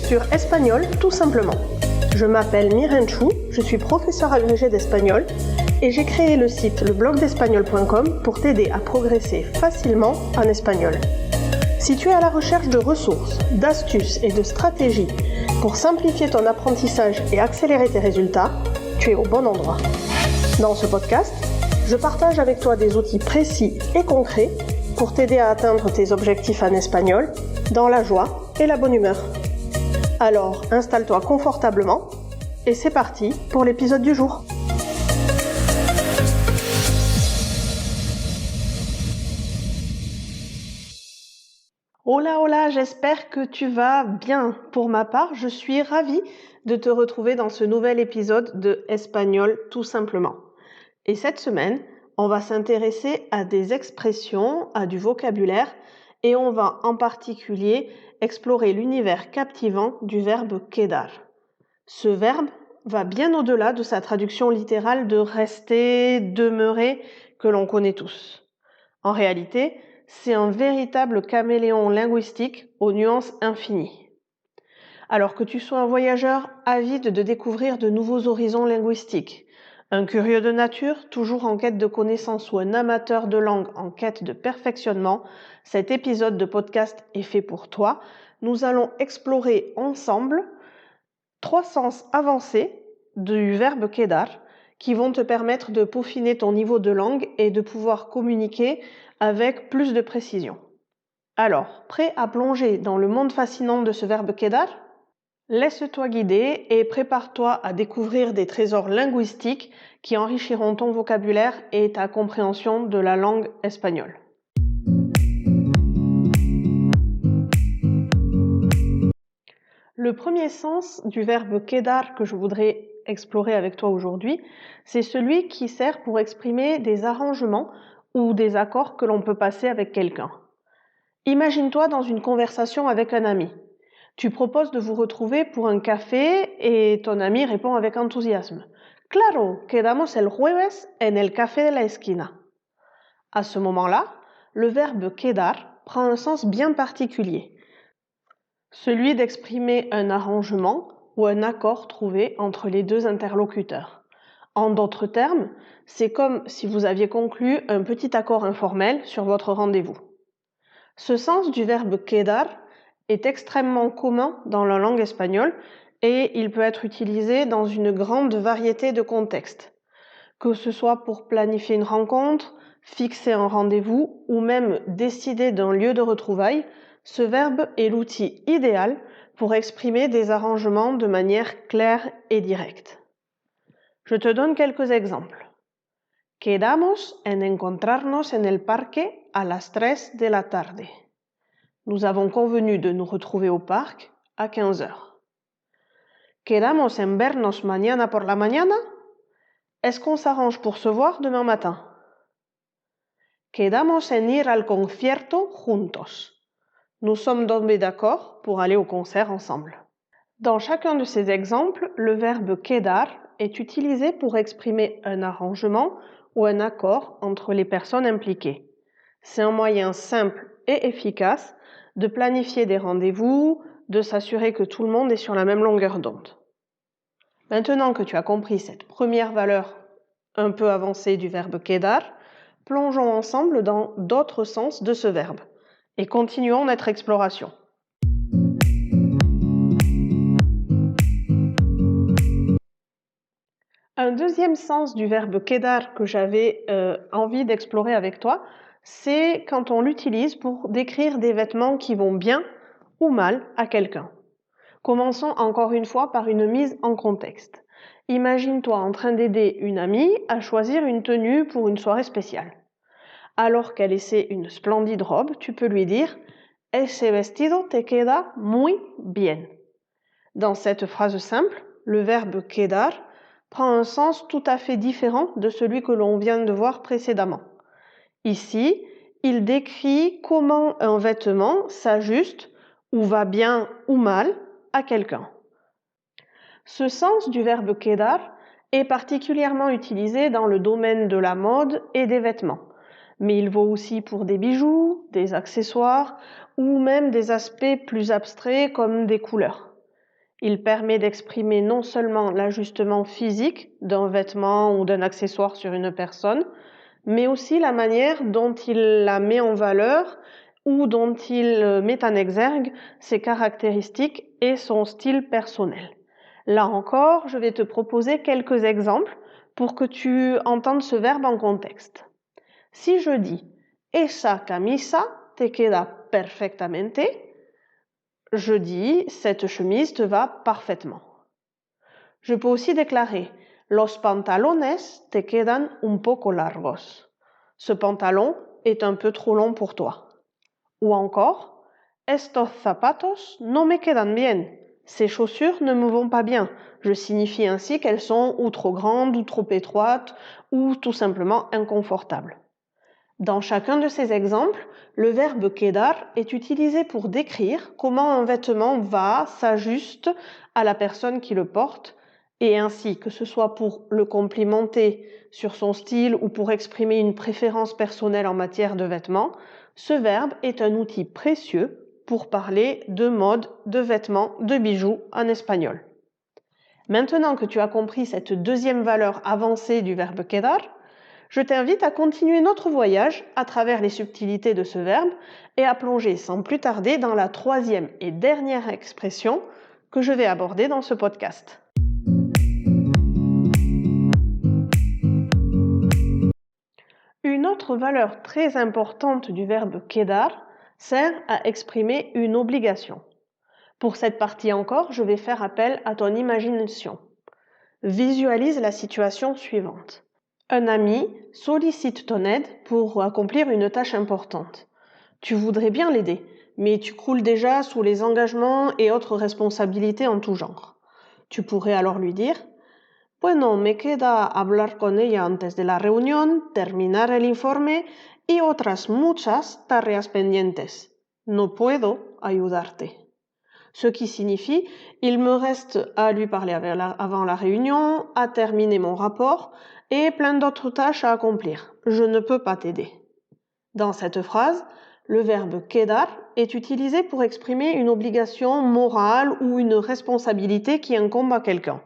sur Espagnol tout simplement. Je m'appelle Miren Chou, je suis professeure agrégée d'espagnol et j'ai créé le site leblogdespagnol.com pour t'aider à progresser facilement en espagnol. Si tu es à la recherche de ressources, d'astuces et de stratégies pour simplifier ton apprentissage et accélérer tes résultats, tu es au bon endroit. Dans ce podcast, je partage avec toi des outils précis et concrets pour t'aider à atteindre tes objectifs en espagnol dans la joie et la bonne humeur. Alors, installe-toi confortablement et c'est parti pour l'épisode du jour. Hola, hola, j'espère que tu vas bien. Pour ma part, je suis ravie de te retrouver dans ce nouvel épisode de Espagnol tout simplement. Et cette semaine, on va s'intéresser à des expressions, à du vocabulaire, et on va en particulier explorer l'univers captivant du verbe quedar. Ce verbe va bien au-delà de sa traduction littérale de rester, demeurer, que l'on connaît tous. En réalité, c'est un véritable caméléon linguistique aux nuances infinies. Alors que tu sois un voyageur avide de découvrir de nouveaux horizons linguistiques, un curieux de nature, toujours en quête de connaissances ou un amateur de langue en quête de perfectionnement, cet épisode de podcast est fait pour toi. Nous allons explorer ensemble 3 sens avancés du verbe quedar qui vont te permettre de peaufiner ton niveau de langue et de pouvoir communiquer avec plus de précision. Alors, prêt à plonger dans le monde fascinant de ce verbe quedar ? Laisse-toi guider et prépare-toi à découvrir des trésors linguistiques qui enrichiront ton vocabulaire et ta compréhension de la langue espagnole. Le premier sens du verbe quedar que je voudrais explorer avec toi aujourd'hui, c'est celui qui sert pour exprimer des arrangements ou des accords que l'on peut passer avec quelqu'un. Imagine-toi dans une conversation avec un ami. Tu proposes de vous retrouver pour un café et ton ami répond avec enthousiasme. Claro, quedamos el jueves en el café de la esquina. À ce moment-là, le verbe quedar prend un sens bien particulier, celui d'exprimer un arrangement ou un accord trouvé entre les deux interlocuteurs. En d'autres termes, c'est comme si vous aviez conclu un petit accord informel sur votre rendez-vous. Ce sens du verbe quedar est extrêmement commun dans la langue espagnole et il peut être utilisé dans une grande variété de contextes, que ce soit pour planifier une rencontre, fixer un rendez-vous ou même décider d'un lieu de retrouvailles. Ce verbe est l'outil idéal pour exprimer des arrangements de manière claire et directe. Je te donne quelques exemples. Quedamos en encontrarnos en el parque a las 3 de la tarde. Nous avons convenu de nous retrouver au parc à 15 heures. Quedamos en vernos mañana por la mañana? Est-ce qu'on s'arrange pour se voir demain matin? Quedamos en ir al concierto juntos. Nous sommes tombés d'accord pour aller au concert ensemble. Dans chacun de ces exemples, le verbe quedar est utilisé pour exprimer un arrangement ou un accord entre les personnes impliquées. C'est un moyen simple et efficace de planifier des rendez-vous, de s'assurer que tout le monde est sur la même longueur d'onde. Maintenant que tu as compris cette première valeur un peu avancée du verbe quedar, plongeons ensemble dans d'autres sens de ce verbe et continuons notre exploration. Un deuxième sens du verbe quedar que j'avais envie d'explorer avec toi, c'est quand on l'utilise pour décrire des vêtements qui vont bien ou mal à quelqu'un. Commençons encore une fois par une mise en contexte. Imagine-toi en train d'aider une amie à choisir une tenue pour une soirée spéciale. Alors qu'elle essaie une splendide robe, tu peux lui dire « Ese vestido te queda muy bien ». Dans cette phrase simple, le verbe quedar prend un sens tout à fait différent de celui que l'on vient de voir précédemment. Ici, il décrit comment un vêtement s'ajuste ou va bien ou mal à quelqu'un. Ce sens du verbe quedar est particulièrement utilisé dans le domaine de la mode et des vêtements, mais il vaut aussi pour des bijoux, des accessoires ou même des aspects plus abstraits comme des couleurs. Il permet d'exprimer non seulement l'ajustement physique d'un vêtement ou d'un accessoire sur une personne, mais aussi la manière dont il la met en valeur ou dont il met en exergue ses caractéristiques et son style personnel. Là encore, je vais te proposer quelques exemples pour que tu entendes ce verbe en contexte. Si je dis « Esa camisa te queda perfectamente », je dis « Cette chemise te va parfaitement ». Je peux aussi déclarer « Los pantalones te quedan un poco largos ». Ce pantalon est un peu trop long pour toi. Ou encore « Estos zapatos no me quedan bien ». Ces chaussures ne me vont pas bien. Je signifie ainsi qu'elles sont ou trop grandes ou trop étroites ou tout simplement inconfortables. Dans chacun de ces exemples, le verbe quedar est utilisé pour décrire comment un vêtement va, s'ajuste à la personne qui le porte, et ainsi que ce soit pour le complimenter sur son style ou pour exprimer une préférence personnelle en matière de vêtements, ce verbe est un outil précieux pour parler de mode, de vêtements, de bijoux en espagnol. Maintenant que tu as compris cette deuxième valeur avancée du verbe quedar, je t'invite à continuer notre voyage à travers les subtilités de ce verbe et à plonger sans plus tarder dans la troisième et dernière expression que je vais aborder dans ce podcast. Une autre valeur très importante du verbe quedar sert à exprimer une obligation. Pour cette partie encore, je vais faire appel à ton imagination. Visualise la situation suivante. Un ami sollicite ton aide pour accomplir une tâche importante. Tu voudrais bien l'aider, mais tu croules déjà sous les engagements et autres responsabilités en tout genre. Tu pourrais alors lui dire « Bueno, me queda hablar con ella antes de la reunión, terminar el informe y otras muchas tareas pendientes. No puedo ayudarte. » Ce qui signifie « Il me reste à lui parler avant la réunion, à terminer mon rapport et plein d'autres tâches à accomplir. Je ne peux pas t'aider. » Dans cette phrase, le verbe quedar est utilisé pour exprimer une obligation morale ou une responsabilité qui incombe à quelqu'un.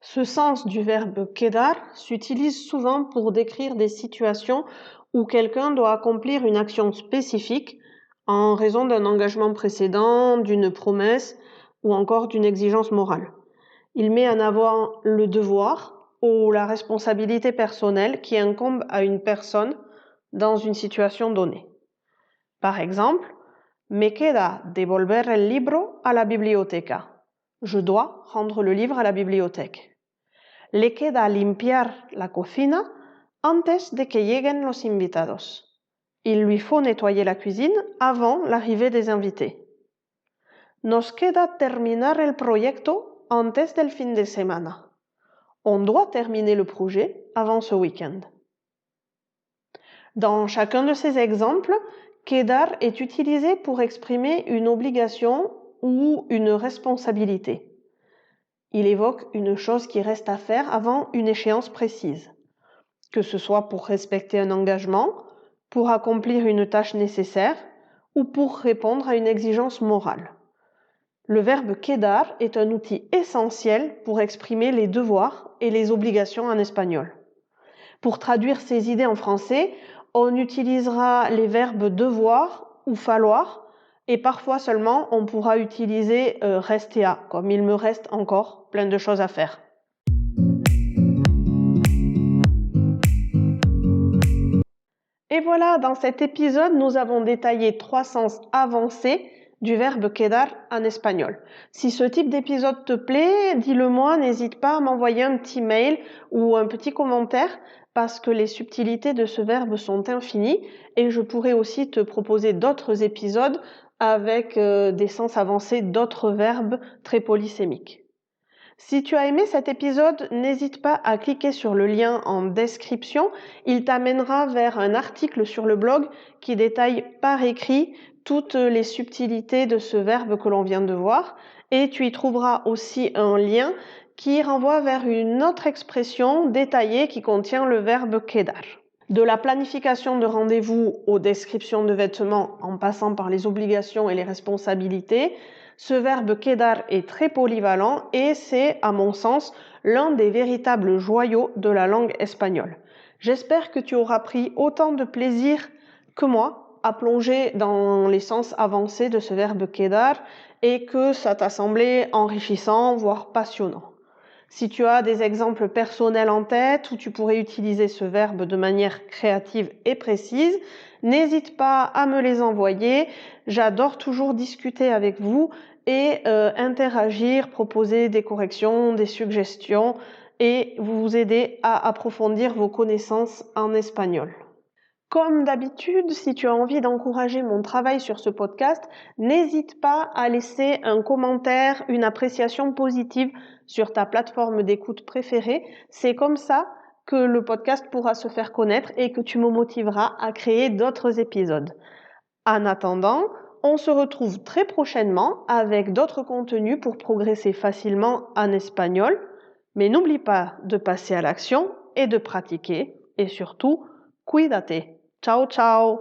Ce sens du verbe quedar s'utilise souvent pour décrire des situations où quelqu'un doit accomplir une action spécifique en raison d'un engagement précédent, d'une promesse ou encore d'une exigence morale. Il met en avant le devoir ou la responsabilité personnelle qui incombe à une personne dans une situation donnée. Par exemple, me queda devolver el libro a la biblioteca. Je dois rendre le livre à la bibliothèque. Le queda limpiar la cocina antes de que lleguen los invitados. Il lui faut nettoyer la cuisine avant l'arrivée des invités. Nos queda terminar el proyecto antes del fin de semana. On doit terminer le projet avant ce week-end. Dans chacun de ces exemples, quedar est utilisé pour exprimer une obligation ou une responsabilité. Il évoque une chose qui reste à faire avant une échéance précise, que ce soit pour respecter un engagement, pour accomplir une tâche nécessaire ou pour répondre à une exigence morale. Le verbe quedar est un outil essentiel pour exprimer les devoirs et les obligations en espagnol. Pour traduire ces idées en français, on utilisera les verbes devoir ou falloir et parfois seulement on pourra utiliser rester à, comme il me reste encore plein de choses à faire. Et voilà, dans cet épisode, nous avons détaillé 3 sens avancés du verbe quedar en espagnol. Si ce type d'épisode te plaît, dis-le-moi, n'hésite pas à m'envoyer un petit mail ou un petit commentaire parce que les subtilités de ce verbe sont infinies et je pourrais aussi te proposer d'autres épisodes avec des sens avancés d'autres verbes très polysémiques. Si tu as aimé cet épisode, n'hésite pas à cliquer sur le lien en description. Il t'amènera vers un article sur le blog qui détaille par écrit toutes les subtilités de ce verbe que l'on vient de voir. Et tu y trouveras aussi un lien qui renvoie vers une autre expression détaillée qui contient le verbe quedar. De la planification de rendez-vous aux descriptions de vêtements en passant par les obligations et les responsabilités, Ce verbe quedar est très polyvalent et c'est, à mon sens, l'un des véritables joyaux de la langue espagnole. J'espère que tu auras pris autant de plaisir que moi à plonger dans les sens avancés de ce verbe quedar et que ça t'a semblé enrichissant, voire passionnant. Si tu as des exemples personnels en tête où tu pourrais utiliser ce verbe de manière créative et précise, n'hésite pas à me les envoyer. J'adore toujours discuter avec vous et interagir, proposer des corrections, des suggestions et vous aider à approfondir vos connaissances en espagnol. Comme d'habitude, si tu as envie d'encourager mon travail sur ce podcast, n'hésite pas à laisser un commentaire, une appréciation positive sur ta plateforme d'écoute préférée. C'est comme ça que le podcast pourra se faire connaître et que tu me motiveras à créer d'autres épisodes. En attendant, on se retrouve très prochainement avec d'autres contenus pour progresser facilement en espagnol. Mais n'oublie pas de passer à l'action et de pratiquer. Et surtout, cuídate. Ciao, ciao!